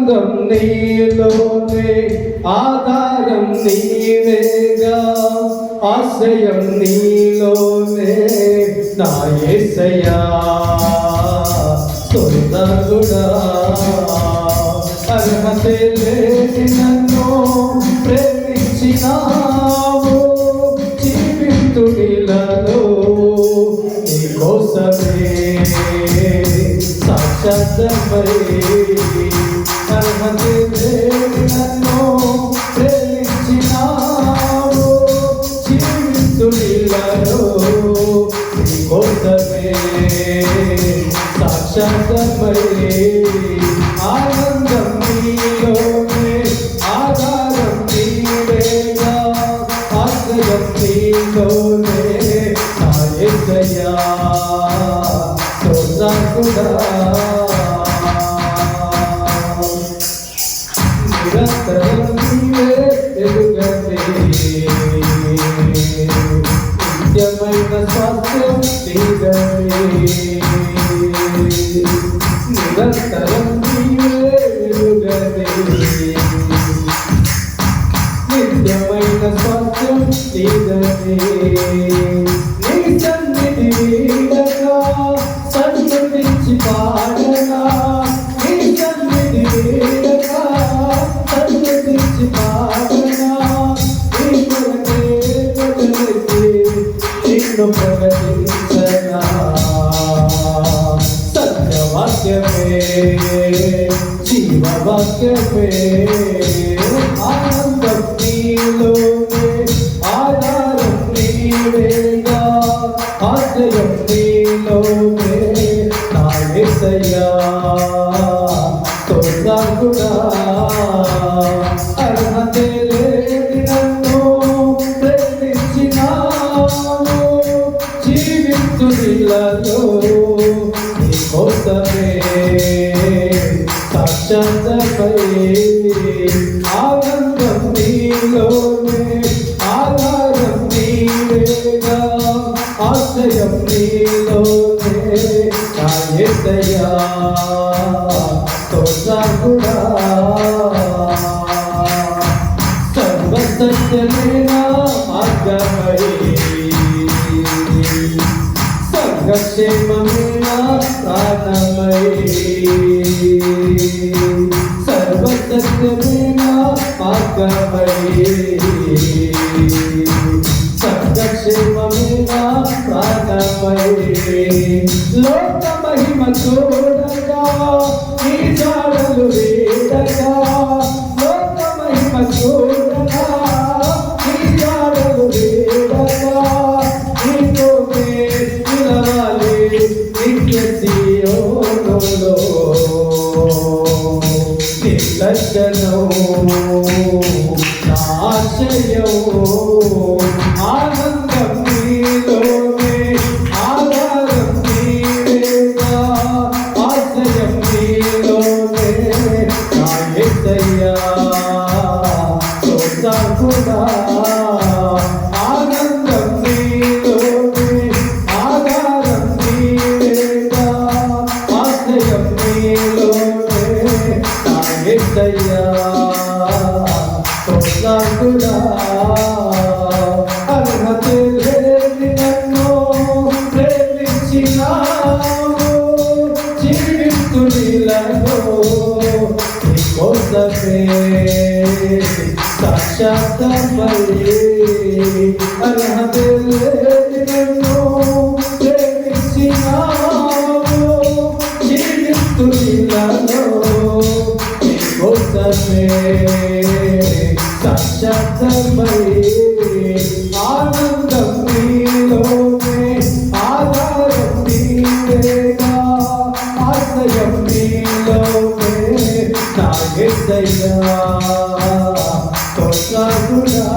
ఆనందం నీలోనే, ఆధారం నీవేగా, ఆశ్రయం నీలోనే నా యేసయ్యా. తొలగుడా అర్హతే లేని నన్ను ప్రేమించినావు, జీవితుడిలలో నీ కోసమే సాక్షాత్మై. అర్హతే లేని నన్ను ప్రేమించినావు, జీవితుడిలలో నీ కోసమే సాక్షాత్మై. ఆనందం నీలోనే, ఆధారం నీవేగా, ఆశ్రయం నీలోనే నా యేసయ్యా. తొలగుడా నిరంతరం నీవే ఎరుగనే, నిత్యమైన స్వాస్థ్యం నీవే. నిరంతరం నీవే ఎరుగనే, నిత్యమైన స్వాస్థ్యం నీవే. నీ సన్నిధి వీడగా సన్నిధించి పాడగా, నీ సన్నిధి వీడగా సన్నిధించి పాడగా, నీ కొరకే కొరకే నిన్ను ప్రకటించగా. సత్యవాక్యమే జీవవాక్యమే, ఆనందం నీలోనే, ఆధారం నీవేగా, ఆశ్రయం నీలోనే నా యేసయ్యా. తొలగుడా అర్హతే లేని నన్ను ప్రేమించినావు, జీవితుడిలలో నీ కోసమే సాక్షాత్మై. ఆనందం నీలోనే, ఆధారం నీవేగా, ఆశ్రయం నీలోనే నా యేసయ్యా. తొలగుడా సర్వసత్యమైన మార్గమై, సంఘక్షేమమైన ప్రాణమై. సర్వసత్యమైన మార్గమై, సంఘక్షేమమైన ప్రాణమై. లోక మహిమ చూడగా నీ జాడలు వేడగా, లోక మహిమ చూడగా నీ జాడలు వేడగా, నీతోనే నిలవాలి నిత్య సీయోనులో. నీ దర్శనం నా ఆశయం, ఆనందం నీలోనే, ఆధారం నీవేగా, ఆశ్రయం నీలోనే నా యేసయ్యా. తొలగుడా ఆనందం నీలోనే, ఆధారం నీవేగా, ఆశ్రయం నీలోనే నా యేసయ్యా. తొలగుడా అర్హతే లేని నన్ను ప్రేమించినావు, జీవితుడిలలో నీ కోసమే సాక్షాత్మై. అర్హతే లేని నన్ను ప్రేమించినావు, జీవితుడిలలో నీ కోసమే సాక్షాత్మై. ఆనందం నీలోనే, ఆధారం నీవేగా, ఆశ్రయం నీలోనే నా యేసయ్యా. తొలగుడా